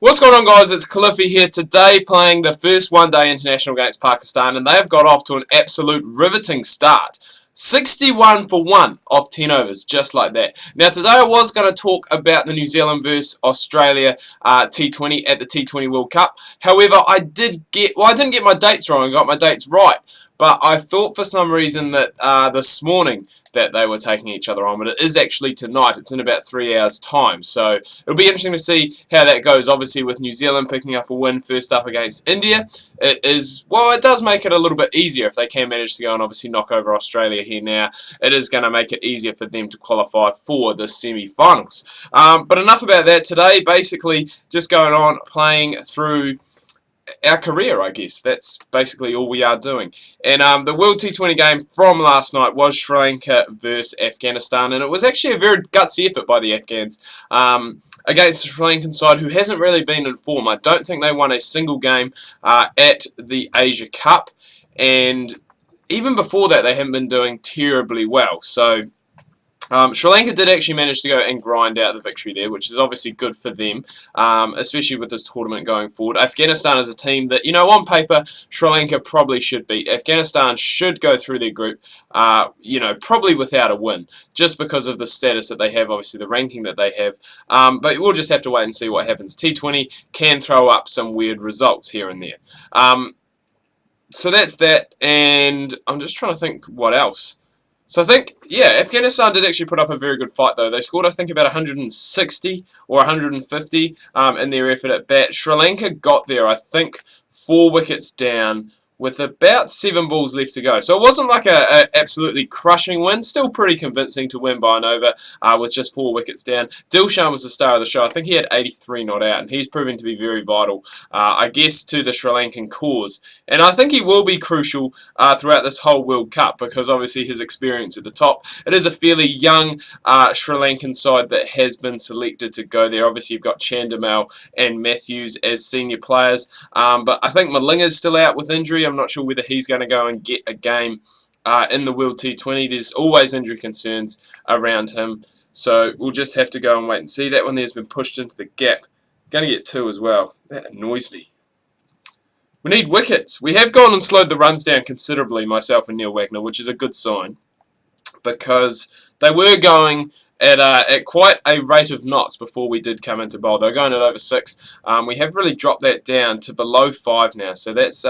What's going on, guys? It's Cliffy here today playing the first one-day international against Pakistan, and they have got off to an absolute riveting start. 61 for 1 off 10 overs, just like that. Now today I was going to talk about the New Zealand vs Australia T20 at the T20 World Cup. However, I didn't get my dates wrong. I got my dates right. But I thought for some reason that this morning that they were taking each other on, but it is actually tonight. It's in about 3 hours' time. So it'll be interesting to see how that goes. Obviously, with New Zealand picking up a win first up against India, it does make it a little bit easier if they can manage to go and obviously knock over Australia here now. It is going to make it easier for them to qualify for the semi-finals. But enough about that today. Basically, just going on playing through our career, I guess. That's basically all we are doing. And the World T20 game from last night was Sri Lanka versus Afghanistan, and it was actually a very gutsy effort by the Afghans against the Sri Lankan side, who hasn't really been in form. I don't think they won a single game at the Asia Cup, and even before that they haven't been doing terribly well. So Sri Lanka did actually manage to go and grind out the victory there, which is obviously good for them, especially with this tournament going forward. Afghanistan is a team that, you know, on paper, Sri Lanka probably should beat. Afghanistan should go through their group, you know, probably without a win, just because of the status that they have, obviously the ranking that they have. But we'll just have to wait and see what happens. T20 can throw up some weird results here and there. So that's that, and I'm just trying to think what else. So I think, yeah, Afghanistan did actually put up a very good fight, though. They scored, I think, about 160 or 150 in their effort at bat. Sri Lanka got there, I think, 4 wickets down with about 7 balls left to go. So it wasn't like a absolutely crushing win. Still pretty convincing to win by an over with just 4 wickets down. Dilshan was the star of the show. I think he had 83 not out, and he's proving to be very vital, I guess, to the Sri Lankan cause. And I think he will be crucial throughout this whole World Cup, because obviously his experience at the top. It is a fairly young Sri Lankan side that has been selected to go there. Obviously you've got Chandimal and Matthews as senior players, but I think Malinga's still out with injury. I'm not sure whether he's going to go and get a game in the World T20. There's always injury concerns around him, so we'll just have to go and wait and see. That one there's been pushed into the gap. Going to get 2 as well. That annoys me. We need wickets. We have gone and slowed the runs down considerably, myself and Neil Wagner, which is a good sign, because they were going at quite a rate of knots before we did come into bowl. They were going at over 6. We have really dropped that down to below 5 now, so that's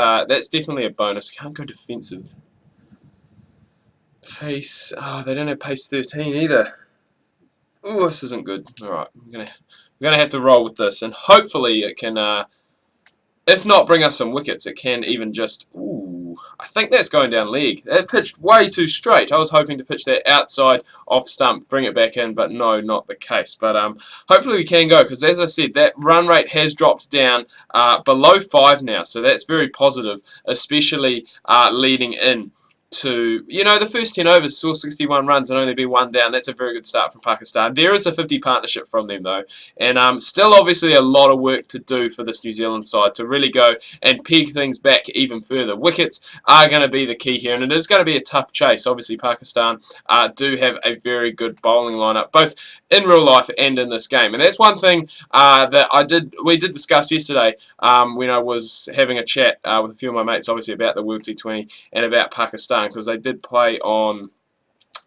definitely a bonus. Can't go defensive. Pace. Oh, they don't have pace 13 either. Ooh, this isn't good. All right, we're gonna have to roll with this, and hopefully it can. If not bring us some wickets, it can even just... Ooh, I think that's going down leg. That pitched way too straight. I was hoping to pitch that outside off stump, bring it back in, but no, not the case. But hopefully we can go, because as I said, that run rate has dropped down below 5 now, so that's very positive, especially leading in to, you know, the first 10 overs saw 61 runs and only be 1 down. That's a very good start from Pakistan. There is a 50 partnership from them, though, and still obviously a lot of work to do for this New Zealand side to really go and peg things back even further. Wickets are going to be the key here, and it is going to be a tough chase. Obviously Pakistan do have a very good bowling lineup, both in real life and in this game, and that's one thing that we did discuss yesterday when I was having a chat with a few of my mates, obviously about the World T20 and about Pakistan, because they did played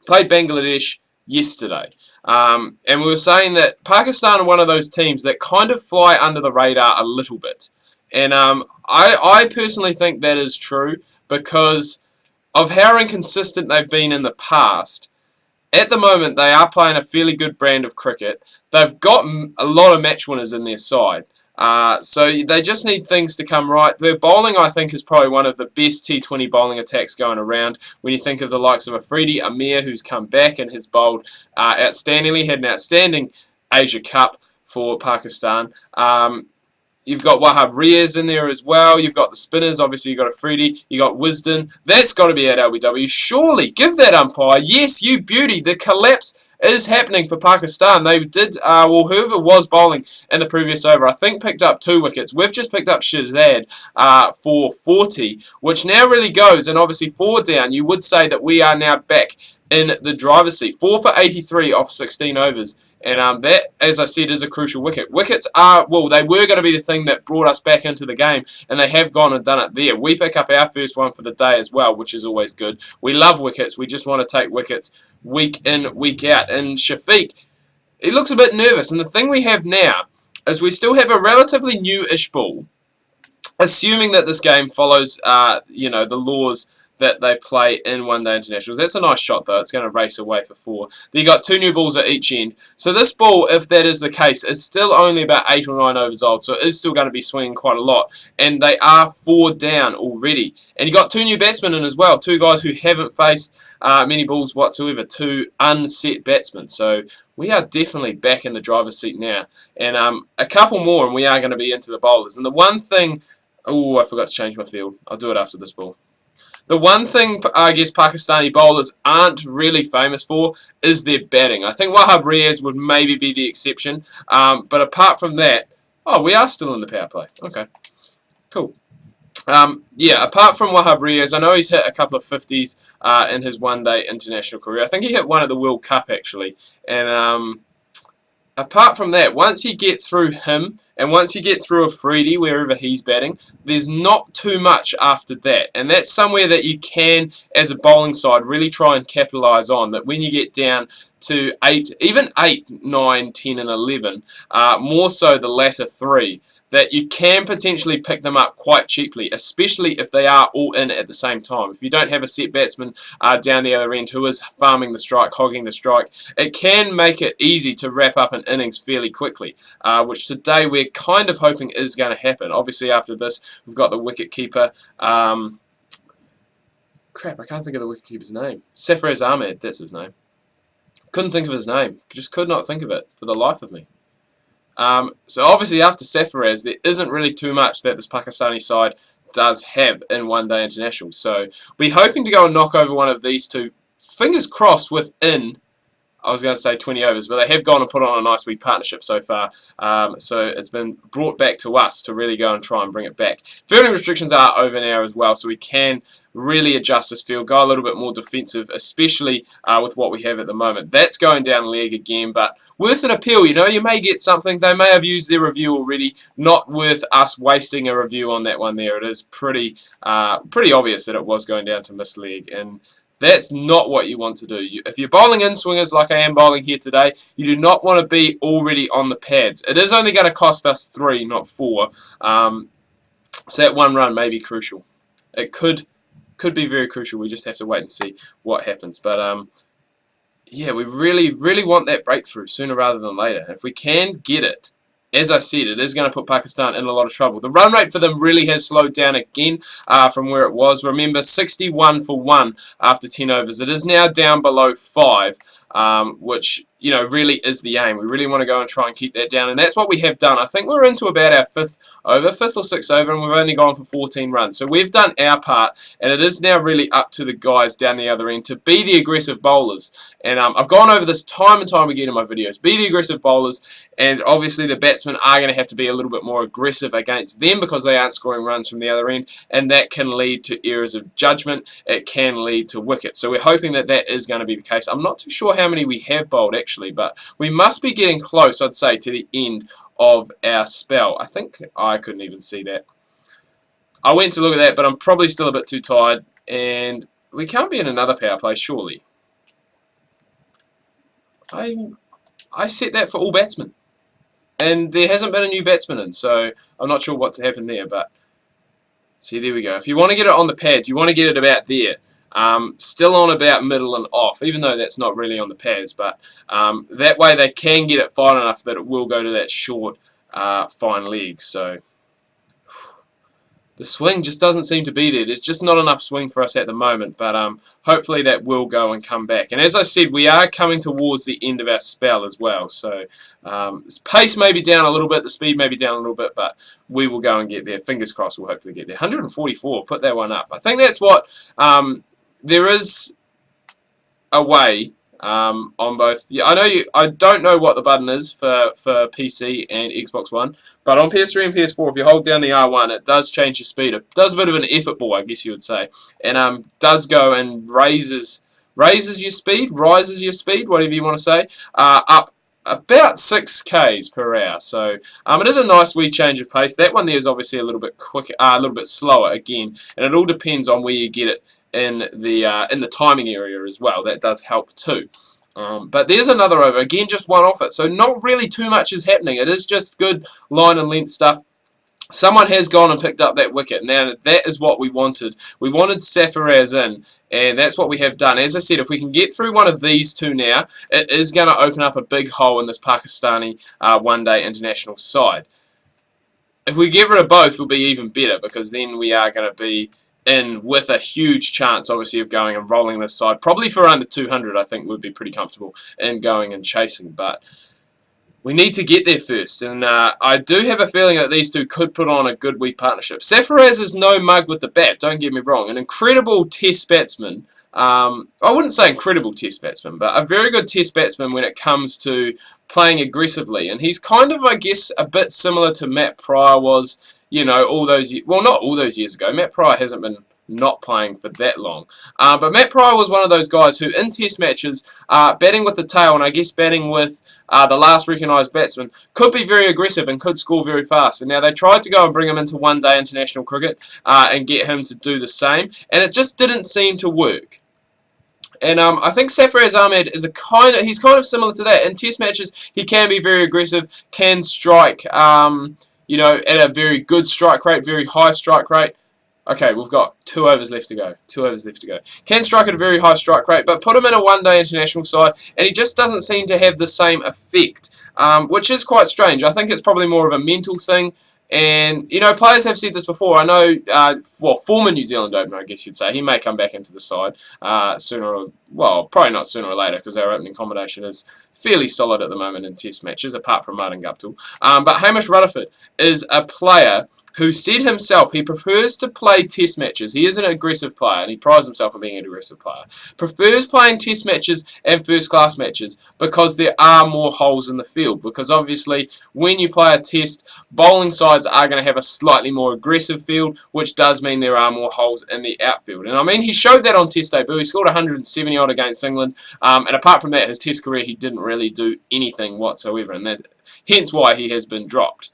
Bangladesh yesterday, and we were saying that Pakistan are one of those teams that kind of fly under the radar a little bit, and I personally think that is true because of how inconsistent they've been in the past. At the moment, they are playing a fairly good brand of cricket. They've got a lot of match winners in their side. So they just need things to come right. Their bowling, I think, is probably one of the best T20 bowling attacks going around. When you think of the likes of Afridi, Amir, who's come back and has bowled outstandingly, had an outstanding Asia Cup for Pakistan. You've got Wahab Riaz in there as well. You've got the spinners. Obviously, you've got Afridi. You've got Wisden. That's got to be at LBW. Surely, give that umpire. Yes, you beauty. The collapse is happening for Pakistan. They did, well, whoever was bowling in the previous over, I think picked up 2 wickets. We've just picked up Shazad for 40, which now really goes, and obviously 4 down. You would say that we are now back in the driver's seat. 4 for 83 off 16 overs. And that, as I said, is a crucial wicket. Wickets are, well, they were going to be the thing that brought us back into the game, and they have gone and done it there. We pick up our first one for the day as well, which is always good. We love wickets. We just want to take wickets week in, week out. And Shafiq, he looks a bit nervous. And the thing we have now is we still have a relatively new-ish ball, assuming that this game follows, the laws that they play in one-day internationals. That's a nice shot, though. It's going to race away for 4. Then you got 2 new balls at each end. So this ball, if that is the case, is still only about 8 or 9 overs old. So it is still going to be swinging quite a lot. And they are 4 down already. And you got 2 new batsmen in as well. 2 guys who haven't faced many balls whatsoever. 2 unset batsmen. So we are definitely back in the driver's seat now. And a couple more and we are going to be into the bowlers. And the one thing... Oh, I forgot to change my field. I'll do it after this ball. The one thing I guess Pakistani bowlers aren't really famous for is their batting. I think Wahab Riaz would maybe be the exception. But apart from that... Oh, we are still in the power play. Okay, cool. Yeah, apart from Wahab Riaz, I know he's hit a couple of 50s in his one-day international career. I think he hit one at the World Cup, actually. And... apart from that, once you get through him, and once you get through Afridi, wherever he's batting, there's not too much after that. And that's somewhere that you can, as a bowling side, really try and capitalise on. That when you get down to 8, even 8, 9, 10 and 11, more so the latter 3, that you can potentially pick them up quite cheaply, especially if they are all in at the same time. If you don't have a set batsman down the other end who is farming the strike, hogging the strike, it can make it easy to wrap up an innings fairly quickly, which today we're kind of hoping is going to happen. Obviously after this, we've got the wicket keeper. Crap, I can't think of the wicket keeper's name. Sarfaraz Ahmed, that's his name. Couldn't think of his name. Just could not think of it for the life of me. So obviously after Sarfaraz, there isn't really too much that this Pakistani side does have in one-day international. So we're hoping to go and knock over one of these 2. Fingers crossed within, I was going to say 20 overs, but they have gone and put on a nice wee partnership so far. So it's been brought back to us to really go and try and bring it back. Fielding restrictions are over now as well, so we can really adjust this field, go a little bit more defensive, especially with what we have at the moment. That's going down leg again, but worth an appeal. You know, you may get something. They may have used their review already. Not worth us wasting a review on that one there. It is pretty obvious that it was going down to miss leg, and that's not what you want to do. If you're bowling in swingers like I am bowling here today, you do not want to be already on the pads. It is only going to cost us 3, not 4. So that 1 run may be crucial. It could be very crucial. We just have to wait and see what happens. But yeah, we really want that breakthrough sooner rather than later. If we can get it, as I said, it is going to put Pakistan in a lot of trouble. The run rate for them really has slowed down again from where it was. Remember, 61 for 1 after 10 overs. It is now down below 5, which, you know, really is the aim. We really want to go and try and keep that down, and that's what we have done. I think we're into about our 5th or 6th over, and we've only gone for 14 runs. So we've done our part, and it is now really up to the guys down the other end to be the aggressive bowlers. And I've gone over this time and time again in my videos. Be the aggressive bowlers, and obviously the batsmen are going to have to be a little bit more aggressive against them because they aren't scoring runs from the other end, and that can lead to errors of judgment. It can lead to wickets. So we're hoping that that is going to be the case. I'm not too sure how many we have bowled actually, but we must be getting close, I'd say, to the end of our spell. I think I couldn't even see that. I went to look at that, but I'm probably still a bit too tired, and we can't be in another power play, surely. I set that for all batsmen, and there hasn't been a new batsman in, so I'm not sure what's happened there, but see, there we go. If you want to get it on the pads, you want to get it about there. Still on about middle and off, even though that's not really on the pads, but that way they can get it fine enough that it will go to that short, fine leg. So the swing just doesn't seem to be there. There's just not enough swing for us at the moment, but hopefully that will go and come back. And as I said, we are coming towards the end of our spell as well, so pace may be down a little bit, the speed may be down a little bit, but we will go and get there. Fingers crossed we'll hopefully get there. 144, put that one up. I think that's what... there is a way on both. Yeah, I don't know what the button is for PC and Xbox One, but on PS3 and PS4, if you hold down the R1, it does change your speed. It does a bit of an effort ball, I guess you would say, and does go and raises your speed, whatever you want to say, up about 6 k's per hour. So it is a nice wee change of pace. That one there is obviously a little bit quicker, a little bit slower again, and it all depends on where you get it in the timing area as well. That does help too. But there's another over again, just one off it. So not really too much is happening. It is just good line and length stuff. Someone has gone and picked up that wicket. Now, that is what we wanted. We wanted Safaraz in, and that's what we have done. As I said, if we can get through one of these two now, it is going to open up a big hole in this Pakistani one-day international side. If we get rid of both, it'll be even better, because then we are going to be in with a huge chance, obviously, of going and rolling this side. Probably for under 200, I think, would be pretty comfortable in going and chasing, but we need to get there first, and I do have a feeling that these two could put on a good wee partnership. Safaraz is no mug with the bat, don't get me wrong. An incredible test batsman. I wouldn't say incredible test batsman, but a very good test batsman when it comes to playing aggressively. And he's kind of, I guess, a bit similar to Matt Pryor was, you know, all those, well, not all those years ago. Matt Pryor hasn't been not playing for that long. But Matt Pryor was one of those guys who, in test matches, batting with the tail, and I guess batting with the last recognised batsman, could be very aggressive and could score very fast. And now they tried to go and bring him into one-day international cricket and get him to do the same, and it just didn't seem to work. And I think Safaraz Ahmed is he's kind of similar to that. In test matches, he can be very aggressive, can strike, you know, at a very good strike rate, very high strike rate. Okay, we've got 2 overs left to go. 2 overs left to go. Can strike at a very high strike rate, but put him in a one-day international side, and he just doesn't seem to have the same effect, which is quite strange. I think it's probably more of a mental thing. And, you know, players have said this before. I know, well, former New Zealand opener, I guess you'd say. He may come back into the side probably not sooner or later, because our opening combination is fairly solid at the moment in test matches, apart from Martin Guptill. But Hamish Rutherford is a player who said himself he prefers to play test matches. He is an aggressive player, and he prides himself on being an aggressive player. Prefers playing test matches and first-class matches because there are more holes in the field. Because obviously, when you play a test, bowling sides are going to have a slightly more aggressive field, which does mean there are more holes in the outfield. And I mean, he showed that on test debut. He scored 170-odd against England, and apart from that, his test career, he didn't really do anything whatsoever, and hence why he has been dropped.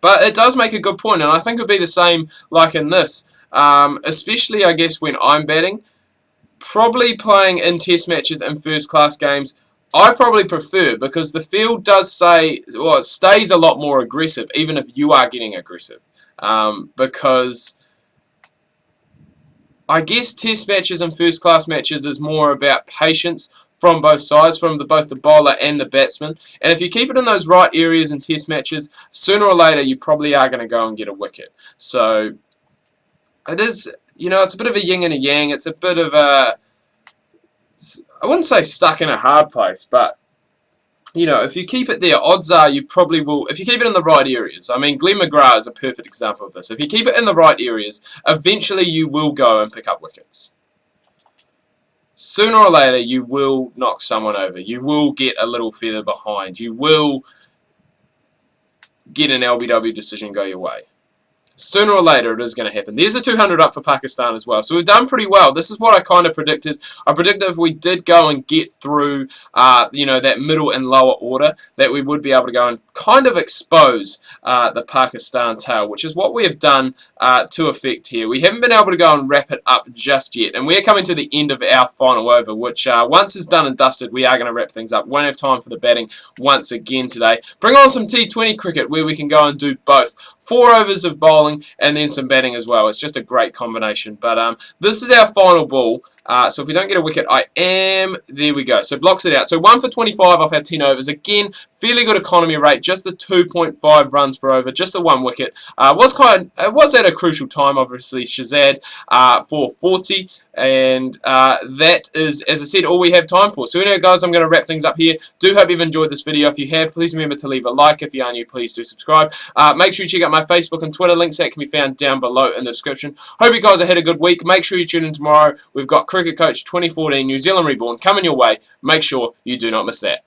But it does make a good point, and I think it would be the same like in this, especially I guess when I'm batting. Probably playing in test matches and first-class games, I probably prefer, because the field does say, well, it stays a lot more aggressive, even if you are getting aggressive. Because I guess test matches and first-class matches is more about patience from both sides, from both the bowler and the batsman. And if you keep it in those right areas in test matches, sooner or later you probably are going to go and get a wicket. So it is, you know, it's a bit of a yin and a yang. It's a bit of a, I wouldn't say stuck in a hard place, but, you know, if you keep it there, odds are you probably will, if you keep it in the right areas. I mean, Glenn McGrath is a perfect example of this. If you keep it in the right areas, eventually you will go and pick up wickets. Sooner or later, you will knock someone over. You will get a little feather behind. You will get an LBW decision go your way. Sooner or later, it is going to happen. There's a 200 up for Pakistan as well. So we've done pretty well. This is what I kind of predicted. I predicted if we did go and get through, you know, that middle and lower order, that we would be able to go and kind of expose the Pakistan tail, which is what we have done to effect here. We haven't been able to go and wrap it up just yet. And we're coming to the end of our final over, which once is done and dusted, we are going to wrap things up. Won't have time for the batting once again today. Bring on some T20 cricket where we can go and do both. 4 overs of bowling and then some batting as well. It's just a great combination. But this is our final ball. So if we don't get a wicket, there we go. So blocks it out. So 1 for 25 off our 10 overs. Again, fairly good economy rate. Just the 2.5 runs per over. Just the 1 wicket. It was at a crucial time, obviously. Shazad for 40. And that is, as I said, all we have time for. So anyway, guys, I'm going to wrap things up here. Do hope you've enjoyed this video. If you have, please remember to leave a like. If you are new, please do subscribe. Make sure you check out my Facebook and Twitter links. That can be found down below in the description. Hope you guys have had a good week. Make sure you tune in tomorrow. We've got Cricket Coach 2014 New Zealand Reborn coming your way. Make sure you do not miss that.